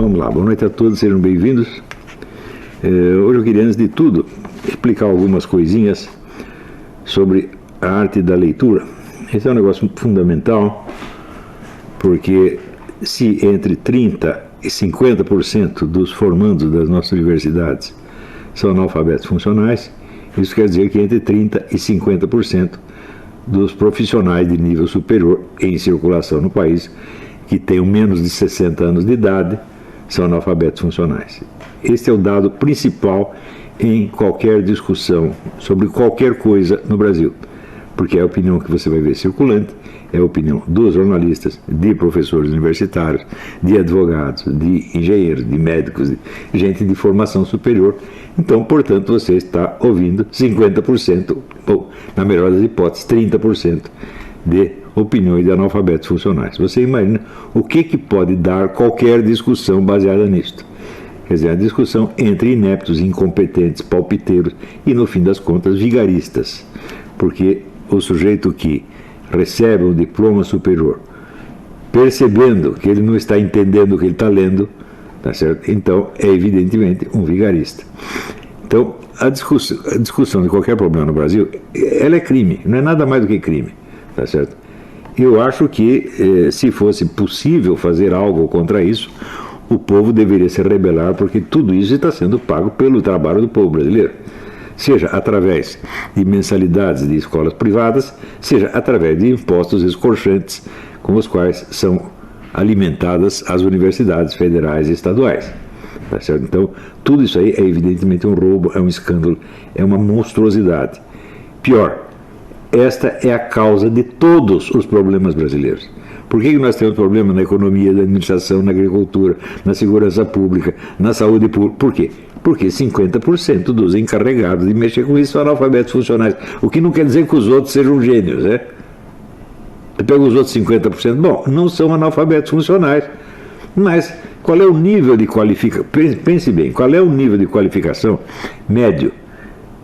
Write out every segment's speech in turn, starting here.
vamos lá. Boa noite a todos, sejam bem-vindos. Hoje eu queria, antes de tudo, explicar algumas coisinhas sobre a arte da leitura. Esse é um negócio fundamental, porque se entre 30% e 50% dos formandos das nossas universidades são analfabetos funcionais, isso quer dizer que entre 30% e 50% dos profissionais de nível superior em circulação no país, que tenham menos de 60 anos de idade, são analfabetos funcionais. Este é o dado principal em qualquer discussão sobre qualquer coisa no Brasil, porque é a opinião que você vai ver circulante, é a opinião dos jornalistas, de professores universitários, de advogados, de engenheiros, de médicos, de gente de formação superior. Então, portanto, você está ouvindo 50%, ou, na melhor das hipóteses, 30% de opiniões de analfabetos funcionais. Você imagina o que pode dar qualquer discussão baseada nisto. Quer dizer, a discussão entre ineptos, incompetentes, palpiteiros e, no fim das contas, vigaristas. Porque o sujeito que recebe um diploma superior, percebendo que ele não está entendendo o que ele está lendo, tá certo? Então, é evidentemente um vigarista. Então, a discussão de qualquer problema no Brasil, ela é crime, não é nada mais do que crime, tá certo? Eu acho que, se fosse possível fazer algo contra isso, o povo deveria se rebelar, porque tudo isso está sendo pago pelo trabalho do povo brasileiro. Seja através de mensalidades de escolas privadas, seja através de impostos escorchantes com os quais são alimentadas as universidades federais e estaduais. Tá certo? Então, tudo isso aí é evidentemente um roubo, é um escândalo, é uma monstruosidade. Pior, esta é a causa de todos os problemas brasileiros. Por que nós temos problema na economia, na administração, na agricultura, na segurança pública, na saúde pública? Por quê? Porque 50% dos encarregados de mexer com isso são analfabetos funcionais. O que não quer dizer que os outros sejam gênios, né? Você pega os outros 50%, bom, não são analfabetos funcionais. Mas qual é o nível de qualificação? Pense bem, qual é o nível de qualificação médio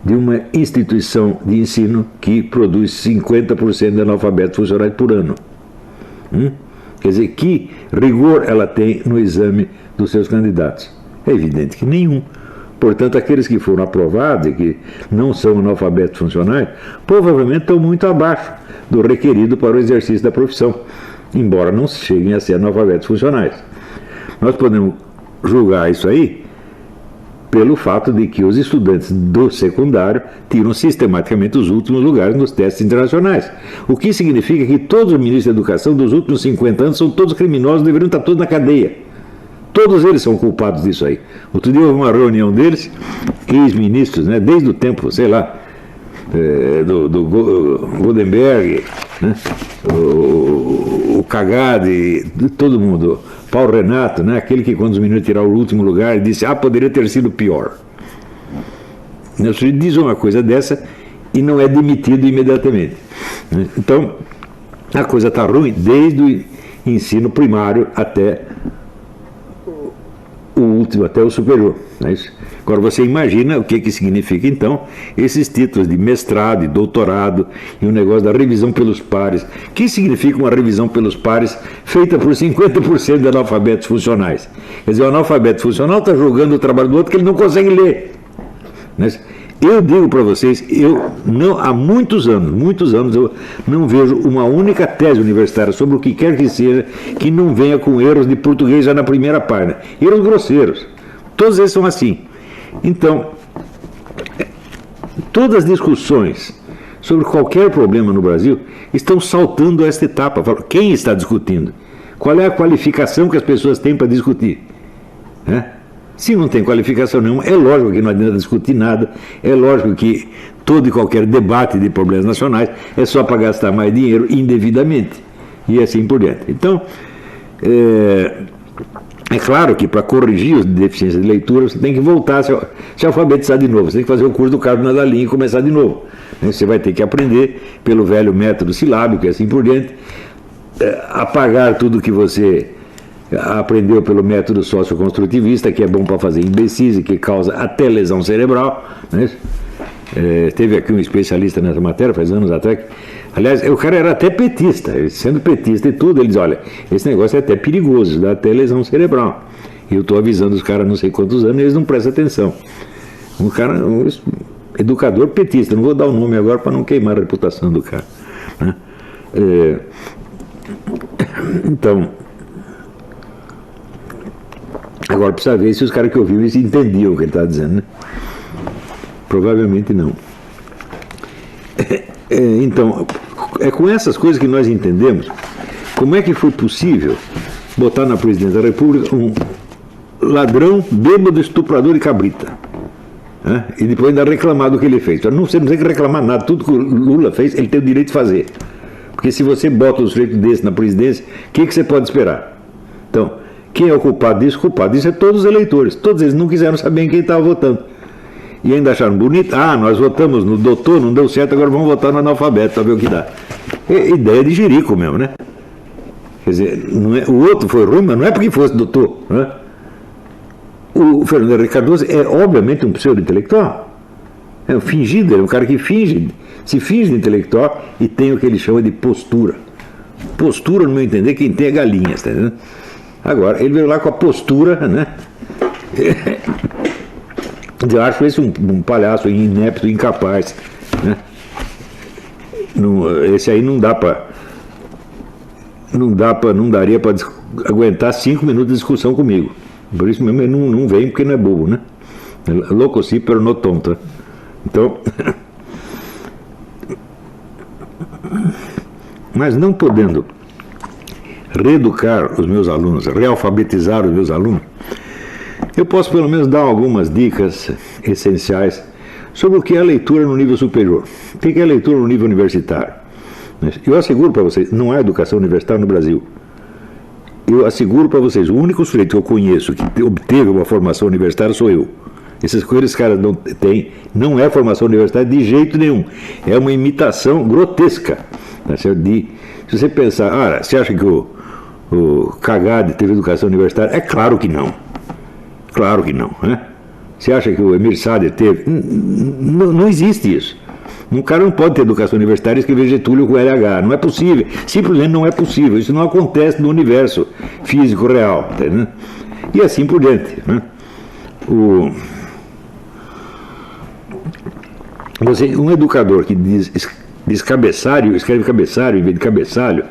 de uma instituição de ensino que produz 50% de analfabetos funcionais por ano? Quer dizer, que rigor ela tem no exame dos seus candidatos? É evidente que nenhum. Portanto, aqueles que foram aprovados e que não são analfabetos funcionais, provavelmente estão muito abaixo do requerido para o exercício da profissão, embora não cheguem a ser analfabetos funcionais. Nós podemos julgar isso aí pelo fato de que os estudantes do secundário tiram sistematicamente os últimos lugares nos testes internacionais. O que significa que todos os ministros da educação dos últimos 50 anos são todos criminosos, deveriam estar todos na cadeia. Todos eles são culpados disso aí. Outro dia houve uma reunião deles, ex-ministros, né, desde o tempo, sei lá, do Goldenberg, né, o Cagade, todo mundo, Paulo Renato, né, aquele que quando os meninos tiraram o último lugar, disse, poderia ter sido pior. O sujeito diz uma coisa dessa e não é demitido imediatamente. Né? Então, a coisa está ruim desde o ensino primário até o último, até o superior. Não é isso? Agora você imagina o que significa então esses títulos de mestrado e doutorado e o negócio da revisão pelos pares. O que significa uma revisão pelos pares feita por 50% de analfabetos funcionais? Quer dizer, o analfabeto funcional está jogando o trabalho do outro que ele não consegue ler. Não é? Eu digo para vocês, há muitos anos eu não vejo uma única tese universitária sobre o que quer que seja que não venha com erros de português já na primeira página. Erros grosseiros. Todos eles são assim. Então, todas as discussões sobre qualquer problema no Brasil estão saltando esta etapa. Quem está discutindo? Qual é a qualificação que as pessoas têm para discutir? Se não tem qualificação nenhuma, é lógico que não adianta discutir nada, é lógico que todo e qualquer debate de problemas nacionais é só para gastar mais dinheiro indevidamente, e assim por diante. Então, é claro que para corrigir as deficiências de leitura, você tem que voltar a se alfabetizar de novo, você tem que fazer o curso do Carlos Nadalim e começar de novo. Você vai ter que aprender pelo velho método silábico e assim por diante, apagar tudo que você aprendeu pelo método socioconstrutivista, que é bom para fazer imbecis e que causa até lesão cerebral. Né? Teve aqui um especialista nessa matéria, faz anos atrás. Aliás, o cara era até petista, sendo petista e tudo, ele diz, olha, esse negócio é até perigoso, dá até lesão cerebral. E eu estou avisando os caras há não sei quantos anos e eles não prestam atenção. Um educador petista, não vou dar o nome agora para não queimar a reputação do cara, né? Então, agora precisa ver se os caras que ouviram isso entendiam o que ele está dizendo, né? Provavelmente não. Então, é com essas coisas que nós entendemos como é que foi possível botar na presidência da República um ladrão, bêbado, estuprador e cabrita, né? E depois ainda reclamar do que ele fez. Não, você não tem que reclamar nada, tudo que o Lula fez, ele tem o direito de fazer. Porque se você bota um sujeito desse na presidência, o que você pode esperar? Então, quem é o culpado disso? O culpado disso é todos os eleitores. Todos eles não quiseram saber em quem estava votando. E ainda acharam bonito. Ah, nós votamos no doutor, não deu certo, agora vamos votar no analfabeto para ver o que dá. É ideia de jirico mesmo, né? Quer dizer, não é, o outro foi ruim, mas não é porque fosse doutor, né? O Fernando Henrique Cardoso é obviamente um pseudo-intelectual. É um fingido, ele é um cara que se finge de intelectual e tem o que ele chama de postura. Postura, no meu entender, quem tem é galinhas, tá entendendo? Agora, ele veio lá com a postura, né? Eu acho esse um palhaço inepto, incapaz, né? Esse aí não daria para aguentar 5 minutos de discussão comigo. Por isso mesmo ele não vem, porque não é bobo, né? Louco sim, pero no tonto. Então, mas não podendo reeducar os meus alunos, realfabetizar os meus alunos, eu posso pelo menos dar algumas dicas essenciais sobre o que é a leitura no nível superior. O que é a leitura no nível universitário? Eu asseguro para vocês, não há educação universitária no Brasil. Eu asseguro para vocês, o único sujeito que eu conheço que obteve uma formação universitária sou eu. Essas coisas, caras, não têm, não é formação universitária de jeito nenhum. É uma imitação grotesca. Se você pensar, você acha que o Cagade teve educação universitária? É claro que não. Claro que não, né? Você acha que o Emir Sader teve? Não existe isso. Um cara não pode ter educação universitária e escrever Getúlio com LH. Não é possível. Simplesmente não é possível. Isso não acontece no universo físico real. Entendeu? E assim por diante, né? Um educador que diz cabeçalho, escreve cabeçalho em vez de cabeçalho.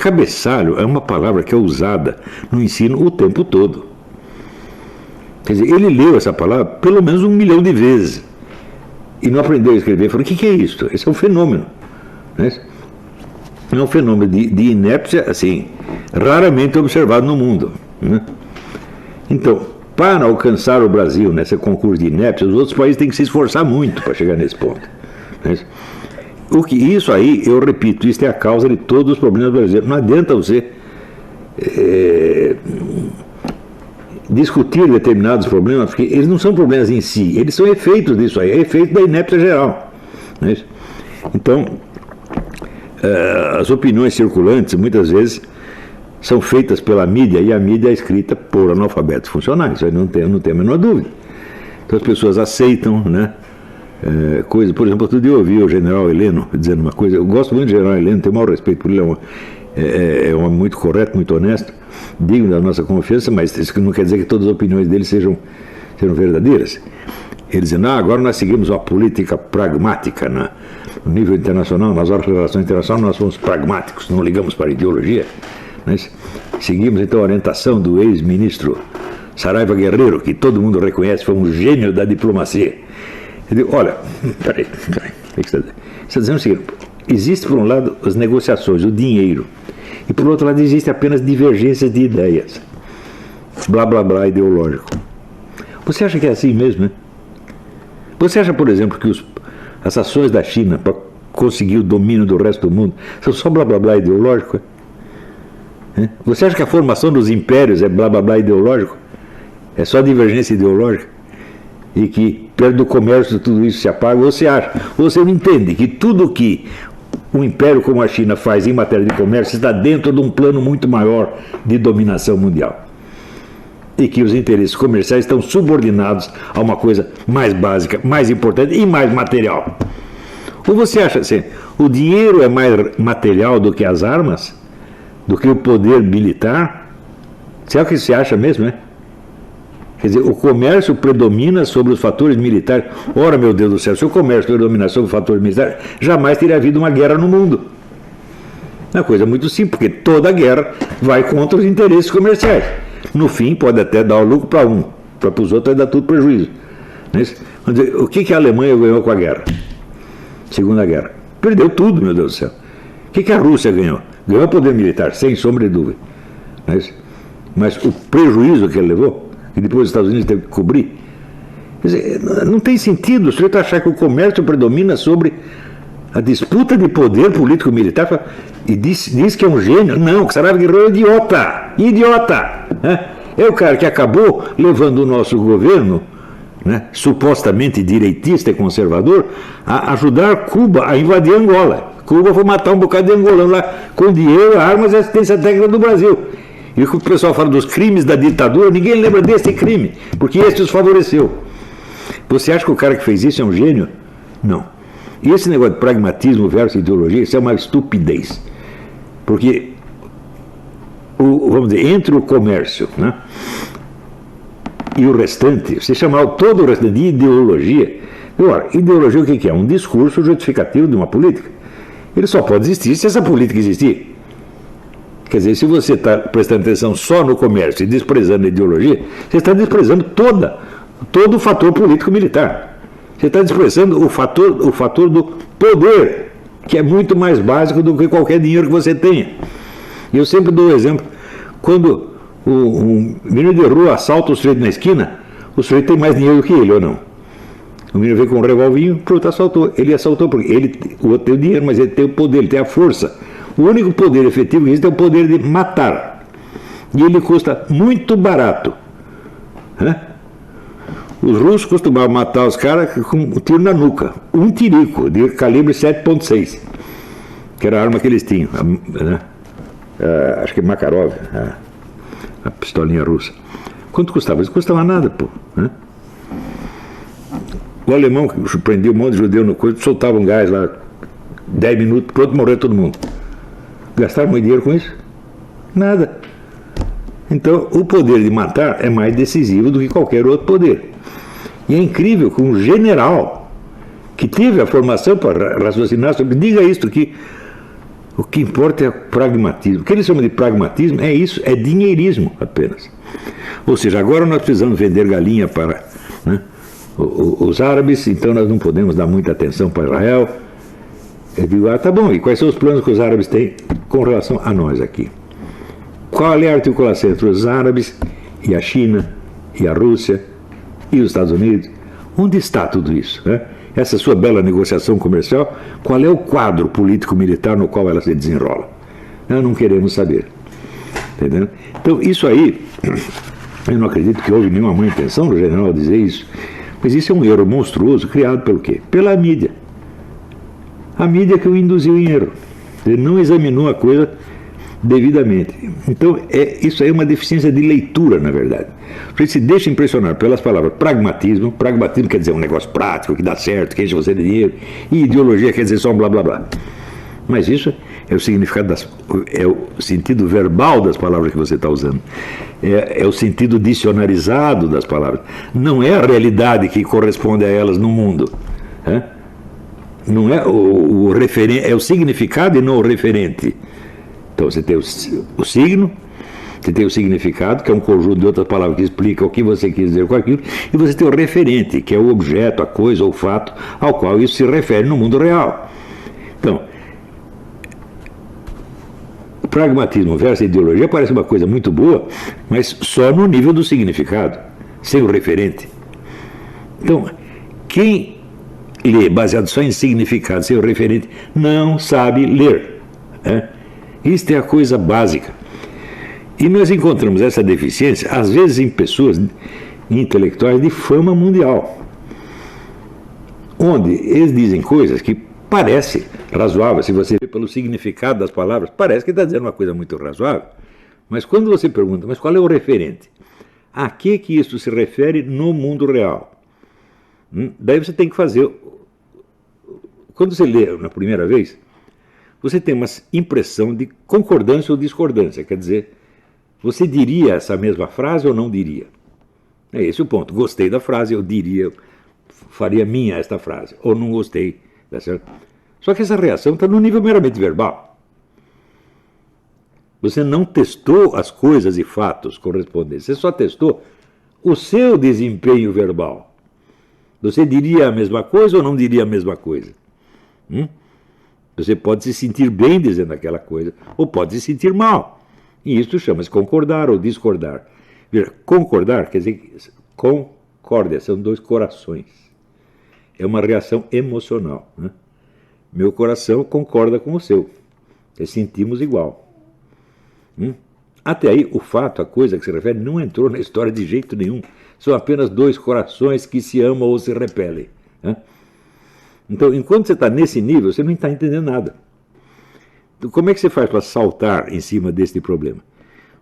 Cabeçalho é uma palavra que é usada no ensino o tempo todo. Quer dizer, ele leu essa palavra pelo menos 1 milhão de vezes e não aprendeu a escrever. Falou, o que é isso? Esse é um fenômeno, né? É um fenômeno de inépcia, assim, raramente observado no mundo, né? Então, para alcançar o Brasil nesse concurso de inépcia, os outros países têm que se esforçar muito para chegar nesse ponto, né? Isso aí, eu repito, isso é a causa de todos os problemas brasileiros. Não adianta você discutir determinados problemas, porque eles não são problemas em si, eles são efeitos disso aí, é efeito da inépcia geral, né? Então, as opiniões circulantes, muitas vezes, são feitas pela mídia, e a mídia é escrita por analfabetos funcionais, isso aí não tem a menor dúvida. Então as pessoas aceitam, né? Coisa, por exemplo, outro dia eu ouvi o general Heleno dizendo uma coisa, eu gosto muito do general Heleno, tenho o maior respeito por ele, é um homem muito correto, muito honesto, digno da nossa confiança, mas isso não quer dizer que todas as opiniões dele sejam verdadeiras. Ele dizendo, agora nós seguimos uma política pragmática no nível internacional, nas relações internacionais nós somos pragmáticos, não ligamos para a ideologia, mas seguimos então a orientação do ex-ministro Saraiva Guerreiro, que todo mundo reconhece, foi um gênio da diplomacia. Ele diz, olha, peraí, o que você está dizendo o seguinte, existe por um lado as negociações, o dinheiro, e por outro lado existe apenas divergências de ideias, blá blá blá ideológico. Você acha que é assim mesmo, né? Você acha, por exemplo, que as ações da China para conseguir o domínio do resto do mundo são só blá blá blá ideológico? Você acha que a formação dos impérios é blá blá blá ideológico? É só divergência ideológica? E que perto do comércio tudo isso se apaga? Ou você acha, ou você não entende que tudo que um império como a China faz em matéria de comércio está dentro de um plano muito maior de dominação mundial? E que os interesses comerciais estão subordinados a uma coisa mais básica, mais importante e mais material? Ou você acha assim, o dinheiro é mais material do que as armas? Do que o poder militar? Será que você acha mesmo, né? Quer dizer, o comércio predomina sobre os fatores militares. Ora, meu Deus do céu, se o comércio predominar sobre os fatores militares, jamais teria havido uma guerra no mundo. É uma coisa muito simples, porque toda guerra vai contra os interesses comerciais. No fim, pode até dar o lucro para um, para os outros vai dar tudo prejuízo. O que a Alemanha ganhou com a guerra? Segunda Guerra. Perdeu tudo, meu Deus do céu. O que a Rússia ganhou? Ganhou poder militar, sem sombra de dúvida. Mas o prejuízo que ele levou, que depois os Estados Unidos teve que cobrir, quer dizer, não tem sentido o sujeito achar que o comércio predomina sobre a disputa de poder político-militar e diz que é um gênio. Não, que Saraiva Guerreiro é idiota. Idiota! É o cara que acabou levando o nosso governo, supostamente direitista e conservador, a ajudar Cuba a invadir Angola. Cuba foi matar um bocado de angolano lá com dinheiro, armas e assistência técnica do Brasil. E o pessoal fala dos crimes da ditadura, ninguém lembra desse crime, porque esse os favoreceu. Você acha que o cara que fez isso é um gênio? Não. E esse negócio de pragmatismo versus ideologia, isso é uma estupidez. Porque, vamos dizer, entre o comércio, e o restante, você chamar todo o restante de ideologia. Agora, ideologia o que é? Um discurso justificativo de uma política. Ele só pode existir se essa política existir. Quer dizer, se você está prestando atenção só no comércio e desprezando a ideologia, você está desprezando todo o fator político-militar. Você está desprezando o fator do poder, que é muito mais básico do que qualquer dinheiro que você tenha. E eu sempre dou o exemplo, quando um menino de rua assalta o sujeito na esquina, o sujeito tem mais dinheiro que ele, ou não? O menino vem com um revolvinho, pronto, assaltou. Ele assaltou porque o outro tem o dinheiro, mas ele tem o poder, ele tem a força. O único poder efetivo que existe é o poder de matar. E ele custa muito barato. Os russos costumavam matar os caras com um tiro na nuca. Um tirico, de calibre 7.6. Que era a arma que eles tinham. Acho que Makarov, a pistolinha russa. Quanto custava? Isso custava nada, pô. O alemão que prendia um monte de judeu no corpo, soltava um gás lá, 10 minutos, pronto, morreu todo mundo. Gastaram muito dinheiro com isso? Nada. Então, o poder de matar é mais decisivo do que qualquer outro poder. E é incrível que um general que teve a formação para raciocinar sobre, diga isto, que o que importa é o pragmatismo. O que eles chamam de pragmatismo é isso, é dinheirismo apenas. Ou seja, agora nós precisamos vender galinha para os árabes, então nós não podemos dar muita atenção para Israel. Eu digo, tá bom, e quais são os planos que os árabes têm com relação a nós aqui? Qual é a articulação entre os árabes e a China, e a Rússia, e os Estados Unidos? Onde está tudo isso? Essa sua bela negociação comercial, qual é o quadro político-militar no qual ela se desenrola? Nós não queremos saber. Entendeu? Então, isso aí, eu não acredito que houve nenhuma má intenção do general dizer isso, mas isso é um erro monstruoso criado pelo quê? Pela mídia. A mídia que o induziu em erro. Ele não examinou a coisa devidamente. Então, isso aí é uma deficiência de leitura, na verdade. Você se deixa impressionar pelas palavras pragmatismo. Pragmatismo quer dizer um negócio prático, que dá certo, que enche você de dinheiro. E ideologia quer dizer só um blá blá blá. Mas isso é o significado é o sentido verbal das palavras que você está usando. É o sentido dicionarizado das palavras. Não é a realidade que corresponde a elas no mundo. Não é o referente, é o significado e não o referente. Então você tem o signo, você tem o significado, que é um conjunto de outras palavras que explica o que você quis dizer com aquilo, e você tem o referente, que é o objeto, a coisa ou o fato ao qual isso se refere no mundo real. Então, o pragmatismo versus a ideologia parece uma coisa muito boa, mas só no nível do significado, sem o referente. Então, quem lê baseado só em significado, sem o referente, não sabe ler. Isto é a coisa básica. E nós encontramos essa deficiência, às vezes, em pessoas intelectuais de fama mundial, onde eles dizem coisas que parecem razoáveis. Se você vê pelo significado das palavras, parece que está dizendo uma coisa muito razoável. Mas quando você pergunta, mas qual é o referente? A que isso se refere no mundo real? Daí você tem que fazer... Quando você lê na primeira vez, você tem uma impressão de concordância ou discordância. Quer dizer, você diria essa mesma frase ou não diria? É esse o ponto. Gostei da frase, eu diria, faria minha esta frase. Ou não gostei, tá certo? Só que essa reação está no nível meramente verbal. Você não testou as coisas e fatos correspondentes. Você só testou o seu desempenho verbal. Você diria a mesma coisa ou não diria a mesma coisa? Você pode se sentir bem dizendo aquela coisa, ou pode se sentir mal. E isso chama-se concordar ou discordar. Veja, concordar quer dizer concórdia, são dois corações. É uma reação emocional. Né? Meu coração concorda com o seu. Sentimos igual. Até aí, o fato, a coisa que se refere, não entrou na história de jeito nenhum. São apenas dois corações que se amam ou se repelem. Né? Então, enquanto você está nesse nível, você não está entendendo nada. Então, como é que você faz para saltar em cima deste problema?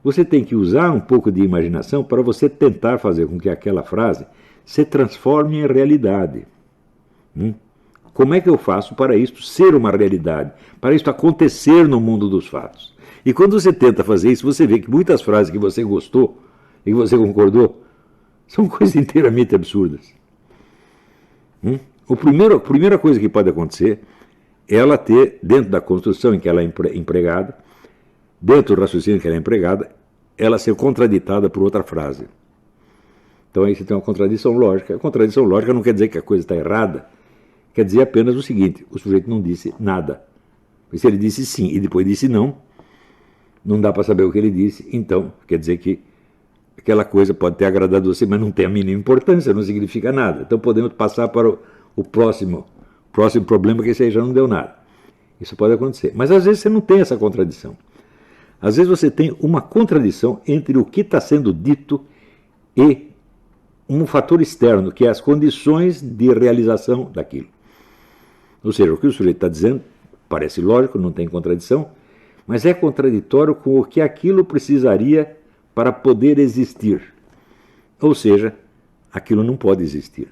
Você tem que usar um pouco de imaginação para você tentar fazer com que aquela frase se transforme em realidade. Como é que eu faço para isto ser uma realidade? Para isto acontecer no mundo dos fatos? E quando você tenta fazer isso, você vê que muitas frases que você gostou e que você concordou são coisas inteiramente absurdas. A primeira coisa que pode acontecer é ela ter, dentro da construção em que ela é empregada, dentro do raciocínio em que ela é empregada, ela ser contraditada por outra frase. Então aí você tem uma contradição lógica. A contradição lógica não quer dizer que a coisa está errada, quer dizer apenas o seguinte: o sujeito não disse nada. E se ele disse sim e depois disse não, não dá para saber o que ele disse, então quer dizer que aquela coisa pode ter agradado você, mas não tem a mínima importância, não significa nada. Então podemos passar para o próximo problema, que esse aí já não deu nada. Isso pode acontecer. Mas às vezes você não tem essa contradição. Às vezes você tem uma contradição entre o que está sendo dito e um fator externo, que é as condições de realização daquilo. Ou seja, o que o sujeito está dizendo parece lógico, não tem contradição, mas é contraditório com o que aquilo precisaria para poder existir. Ou seja, aquilo não pode existir.